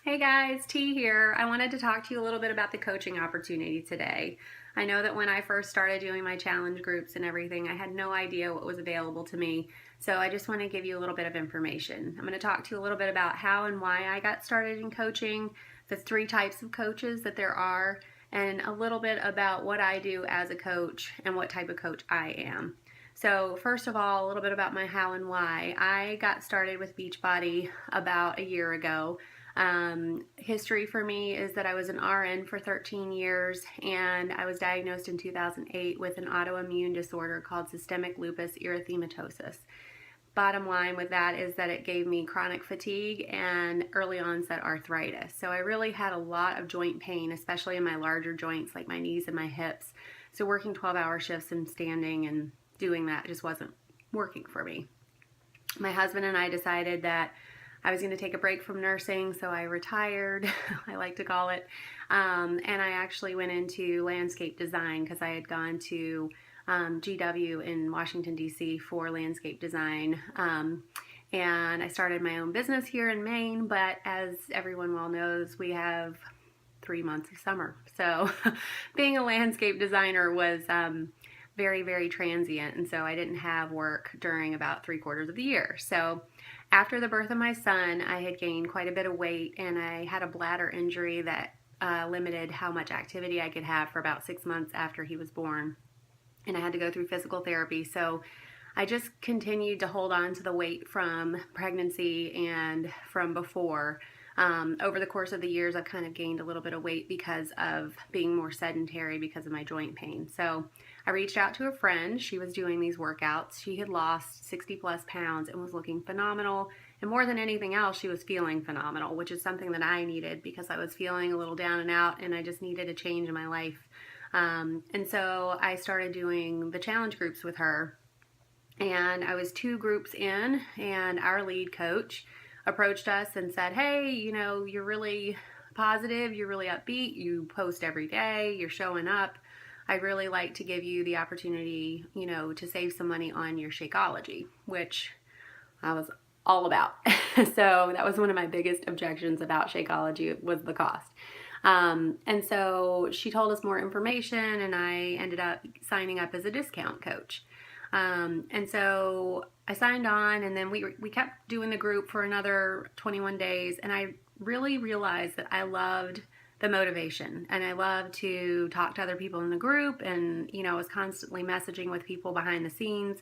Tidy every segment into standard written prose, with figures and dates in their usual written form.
Hey guys, T here. I wanted to talk to you a little bit about the coaching opportunity today. I know that when I first started doing my challenge groups and everything, I had no idea what was available to me. So I just want to give you a little bit of information. I'm going to talk to you a little bit about how and why I got started in coaching, the three types of coaches that there are, and a little bit about what I do as a coach and what type of coach I am. So first of all, a little bit about my how and why. I got started with Beachbody about a year ago. History for me is that I was an RN for 13 years and I was diagnosed in 2008 with an autoimmune disorder called systemic lupus erythematosus. Bottom line with that is that it gave me chronic fatigue and early onset arthritis. So I really had a lot of joint pain, especially in my larger joints like my knees and my hips. So working 12-hour shifts and standing and doing that just wasn't working for me. My husband and I decided that I was going to take a break from nursing, so I retired, I like to call it, and I actually went into landscape design because I had gone to GW in Washington, D.C. for landscape design, and I started my own business here in Maine, but as everyone well knows, we have 3 months of summer, so being a landscape designer was very, very transient, and so I didn't have work during about 3/4 of the year. So after the birth of my son, I had gained quite a bit of weight, and I had a bladder injury that limited how much activity I could have for about 6 months after he was born, and I had to go through physical therapy. So I just continued to hold on to the weight from pregnancy and from before. Over the course of the years, I've kind of gained a little bit of weight because of being more sedentary because of my joint pain. So I reached out to a friend. She was doing these workouts. She had lost 60 plus pounds and was looking phenomenal. And more than anything else, she was feeling phenomenal, which is something that I needed because I was feeling a little down and out and I just needed a change in my life. And so I started doing the challenge groups with her. And I was 2 groups in, and our lead coach approached us and said, hey, you're really positive, you're really upbeat, you post every day, you're showing up. I'd really like to give you the opportunity, to save some money on your Shakeology, which I was all about. So that was one of my biggest objections about Shakeology was the cost. And so she told us more information, and I ended up signing up as a discount coach. And so I signed on, and then we kept doing the group for another 21 days, and I really realized that I loved the motivation, and I love to talk to other people in the group, and I was constantly messaging with people behind the scenes,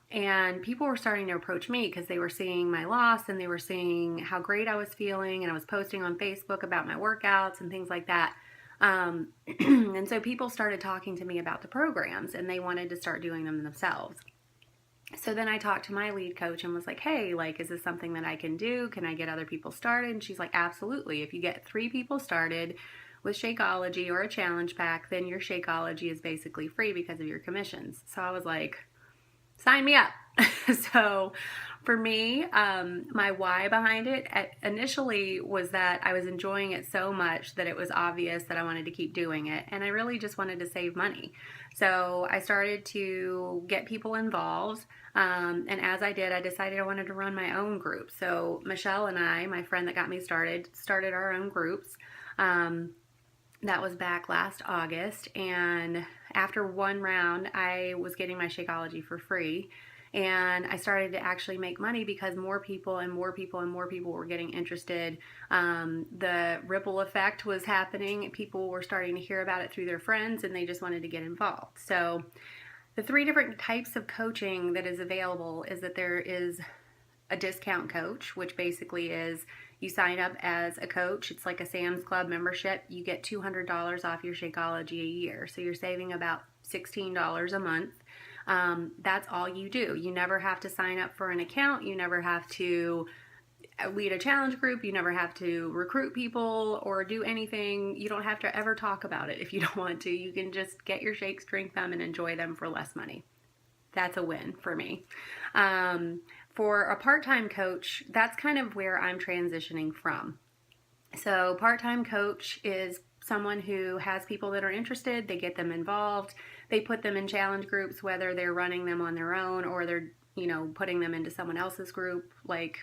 and people were starting to approach me because they were seeing my loss and they were seeing how great I was feeling, and I was posting on Facebook about my workouts and things like that. And so people started talking to me about the programs, and they wanted to start doing them themselves. So then I talked to my lead coach and was like, hey, is this something that I can do? Can I get other people started? And she's like, absolutely. If you get 3 people started with Shakeology or a challenge pack, then your Shakeology is basically free because of your commissions. So I was like, sign me up. So for me, my why behind it initially was that I was enjoying it so much that it was obvious that I wanted to keep doing it, and I really just wanted to save money. So I started to get people involved, and as I did, I decided I wanted to run my own group. So Michelle and I, my friend that got me started our own groups. That was back last August, and after 1 round, I was getting my Shakeology for free. And I started to actually make money because more people and more people and more people were getting interested. The ripple effect was happening. People were starting to hear about it through their friends, and they just wanted to get involved. So the 3 different types of coaching that is available is that there is a discount coach, which basically is you sign up as a coach. It's like a Sam's Club membership. You get $200 off your Shakeology a year. So you're saving about $16 a month. That's all you do. You never have to sign up for an account. You never have to lead a challenge group. You never have to recruit people or do anything. You don't have to ever talk about it if you don't want to. You can just get your shakes, drink them, and enjoy them for less money. That's a win for me. For a part-time coach, that's kind of where I'm transitioning from. So part-time coach is someone who has people that are interested, they get them involved, they put them in challenge groups, whether they're running them on their own or they're, putting them into someone else's group, like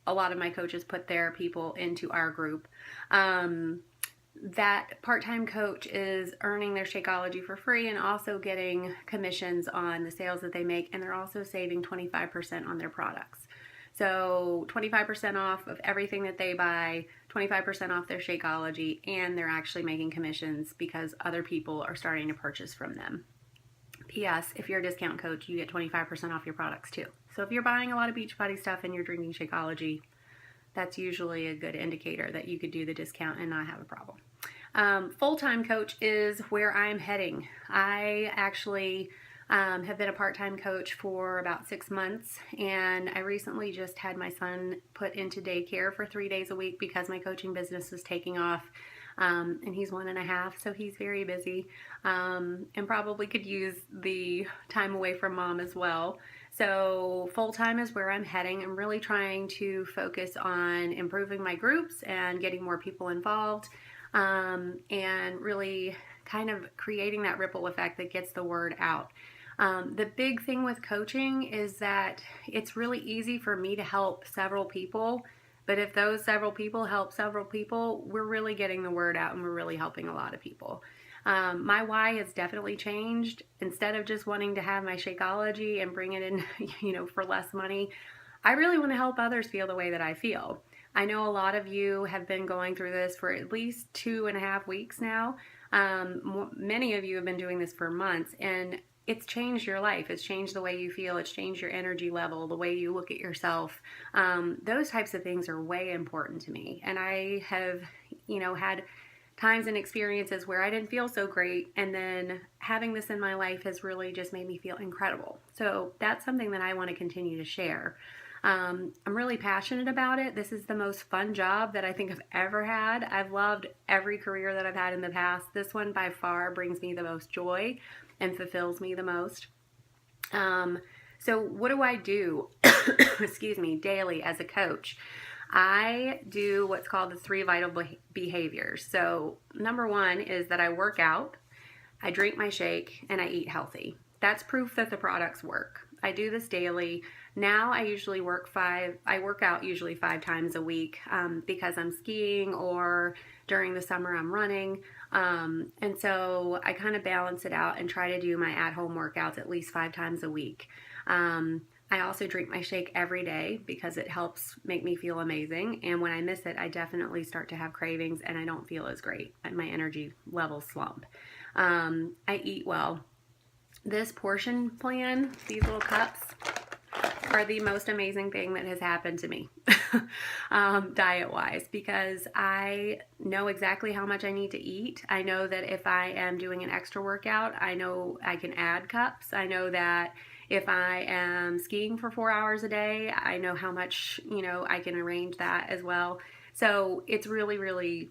a lot of my coaches put their people into our group. That part-time coach is earning their Shakeology for free and also getting commissions on the sales that they make, and they're also saving 25% on their products. So 25% off of everything that they buy, 25% off their Shakeology, and they're actually making commissions because other people are starting to purchase from them. P.S. If you're a discount coach, you get 25% off your products too. So if you're buying a lot of Beachbody stuff and you're drinking Shakeology, that's usually a good indicator that you could do the discount and not have a problem. Full-time coach is where I'm heading. I actually have been a part-time coach for about 6 months, and I recently just had my son put into daycare for 3 days a week because my coaching business is taking off. And he's 1.5, so he's very busy, and probably could use the time away from mom as well. So full-time is where I'm heading. I'm really trying to focus on improving my groups and getting more people involved, and really kind of creating that ripple effect that gets the word out. The big thing with coaching is that it's really easy for me to help several people, but if those several people help several people, we're really getting the word out and we're really helping a lot of people. My why has definitely changed. Instead of just wanting to have my Shakeology and bring it in, for less money, I really want to help others feel the way that I feel. I know a lot of you have been going through this for at least 2.5 weeks now. Many of you have been doing this for months, and it's changed your life. It's changed the way you feel. It's changed your energy level, the way you look at yourself. Those types of things are way important to me. And I have, had times and experiences where I didn't feel so great. And then having this in my life has really just made me feel incredible. So that's something that I want to continue to share. I'm really passionate about it. This is the most fun job that I think I've ever had. I've loved every career that I've had in the past. This one by far brings me the most joy and fulfills me the most. So what do I do, daily as a coach? I do what's called the 3 vital behaviors. So number 1 is that I work out, I drink my shake, and I eat healthy. That's proof that the products work. I do this daily. Now I usually work out usually 5 times a week because I'm skiing, or during the summer I'm running. And so I kind of balance it out and try to do my at-home workouts at least 5 times a week. I also drink my shake every day because it helps make me feel amazing. And when I miss it, I definitely start to have cravings and I don't feel as great. My energy levels slump. I eat well. This portion plan, these little cups, are the most amazing thing that has happened to me diet-wise, because I know exactly how much I need to eat. I know that if I am doing an extra workout, I know I can add cups. I know that if I am skiing for 4 hours a day, I know how much, I can arrange that as well. So it's really, really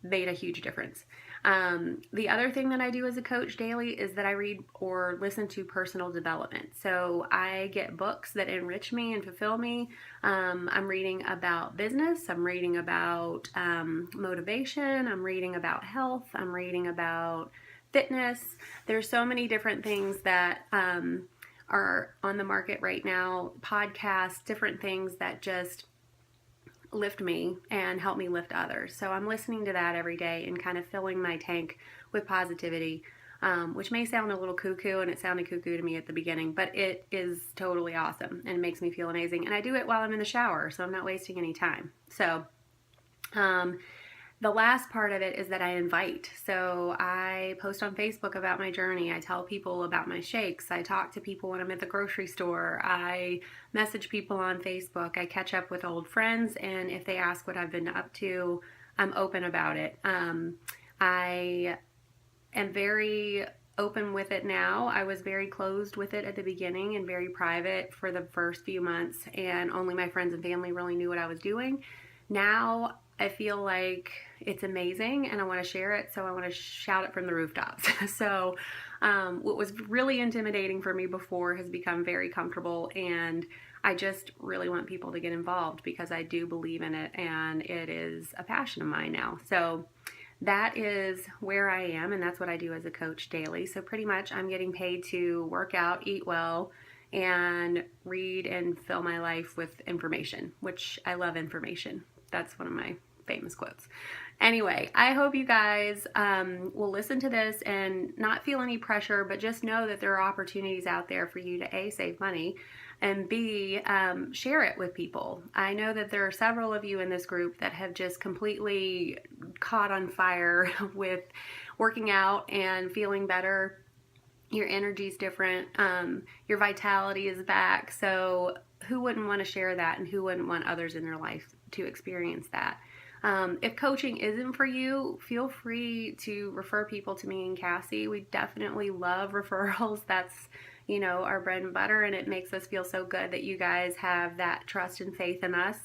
made a huge difference. The other thing that I do as a coach daily is that I read or listen to personal development. So I get books that enrich me and fulfill me. I'm reading about business. I'm reading about motivation. I'm reading about health. I'm reading about fitness. There's so many different things that are on the market right now, podcasts, different things that just lift me and help me lift others. So I'm listening to that every day and kind of filling my tank with positivity, which may sound a little cuckoo, and it sounded cuckoo to me at the beginning, but it is totally awesome and it makes me feel amazing. And I do it while I'm in the shower, so I'm not wasting any time. So the last part of it is that I invite. So I post on Facebook about my journey. I tell people about my shakes. I talk to people when I'm at the grocery store. I message people on Facebook. I catch up with old friends, and if they ask what I've been up to, I'm open about it. I am very open with it now. I was very closed with it at the beginning and very private for the first few months, and only my friends and family really knew what I was doing. Now I feel like it's amazing and I want to share it, so I want to shout it from the rooftops. So what was really intimidating for me before has become very comfortable, and I just really want people to get involved because I do believe in it and it is a passion of mine now. So that is where I am, and that's what I do as a coach daily. So pretty much I'm getting paid to work out, eat well, and read and fill my life with information, which I love information. That's one of my famous quotes. Anyway, I hope you guys will listen to this and not feel any pressure, but just know that there are opportunities out there for you to A, save money, and B, share it with people. I know that there are several of you in this group that have just completely caught on fire with working out and feeling better. Your energy is different. Your vitality is back. So who wouldn't want to share that, and who wouldn't want others in their life to experience that? If coaching isn't for you, feel free to refer people to me and Cassie. We definitely love referrals. That's, you know, our bread and butter, and it makes us feel so good that you guys have that trust and faith in us.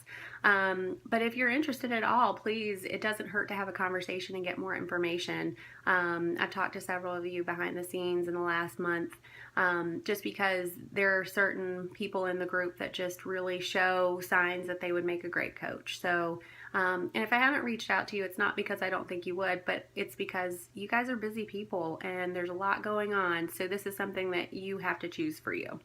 But if you're interested at all, please, it doesn't hurt to have a conversation and get more information. I've talked to several of you behind the scenes in the last month, just because there are certain people in the group that just really show signs that they would make a great coach. So, and if I haven't reached out to you, it's not because I don't think you would, but it's because you guys are busy people and there's a lot going on. So this is something that you have to choose for you.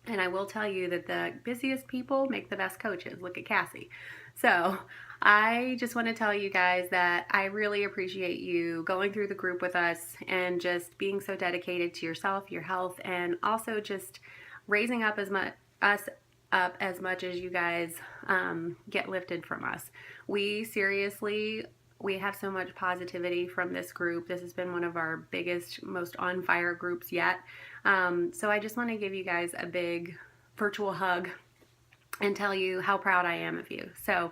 And I will tell you that the busiest people make the best coaches. Look at Cassie. So I just want to tell you guys that I really appreciate you going through the group with us and just being so dedicated to yourself, your health, and also just raising up as much as you guys get lifted from us. We have so much positivity from this group. This has been one of our biggest, most on fire groups yet. So I just want to give you guys a big virtual hug and tell you how proud I am of you. So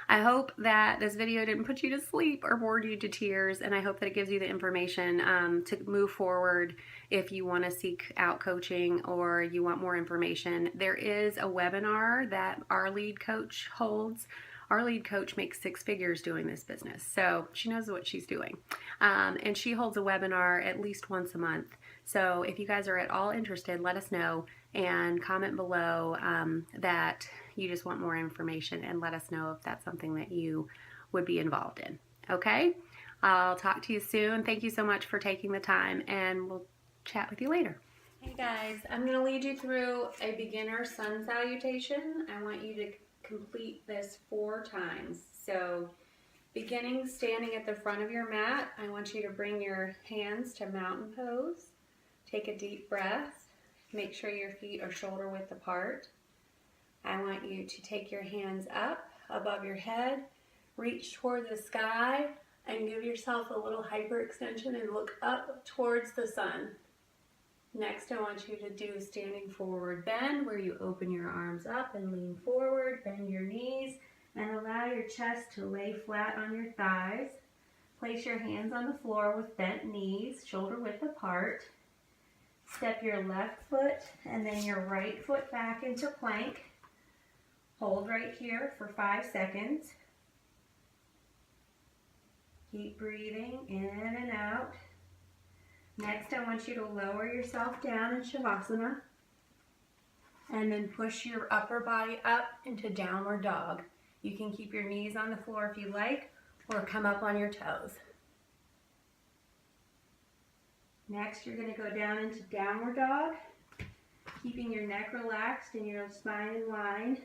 I hope that this video didn't put you to sleep or bored you to tears, and I hope that it gives you the information to move forward if you want to seek out coaching or you want more information. There is a webinar that our lead coach holds. Our lead coach makes 6 figures doing this business, so she knows what she's doing. And she holds a webinar at least once a month. So if you guys are at all interested, let us know and comment below that you just want more information, and let us know if that's something that you would be involved in. Okay? I'll talk to you soon. Thank you so much for taking the time, and we'll chat with you later. Hey guys, I'm going to lead you through a beginner sun salutation. I want you to complete this 4 times. So beginning standing at the front of your mat, I want you to bring your hands to mountain pose. Take a deep breath. Make sure your feet are shoulder width apart. I want you to take your hands up above your head, reach toward the sky, and give yourself a little hyperextension and look up towards the sun. Next, I want you to do standing forward bend, where you open your arms up and lean forward, bend your knees, and allow your chest to lay flat on your thighs. Place your hands on the floor with bent knees, shoulder width apart. Step your left foot and then your right foot back into plank. Hold right here for 5 seconds. Keep breathing in and out. Next, I want you to lower yourself down in Shavasana and then push your upper body up into downward dog. You can keep your knees on the floor if you like, or come up on your toes. Next, you're going to go down into downward dog, keeping your neck relaxed and your spine in line.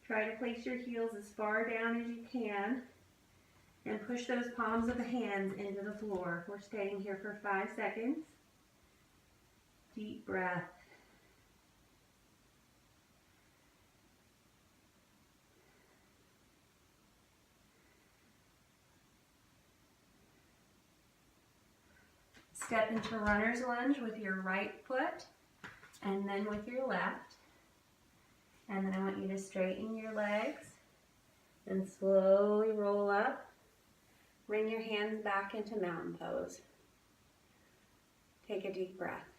Try to place your heels as far down as you can and push those palms of the hands into the floor. We're staying here for 5 seconds. Deep breath. Step into runner's lunge with your right foot and then with your left. And then I want you to straighten your legs and slowly roll up. Bring your hands back into mountain pose. Take a deep breath.